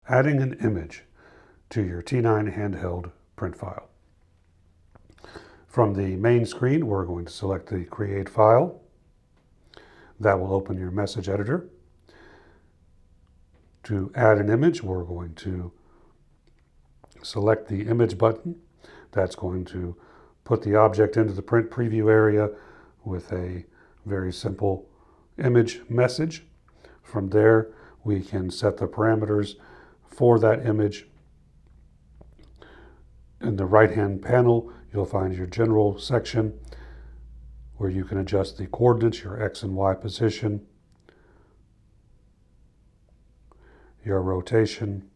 Adding an image to your T9 handheld print file. From the main screen, we're going to select the Create File. That will open your message editor. To add an image, we're going to select the Image button. That's going to put the object into the print preview area with a very simple image message. From there, we can set the parameters for that image. In the right-hand panel, you'll find your general section where you can adjust the coordinates, your X and Y position, your rotation,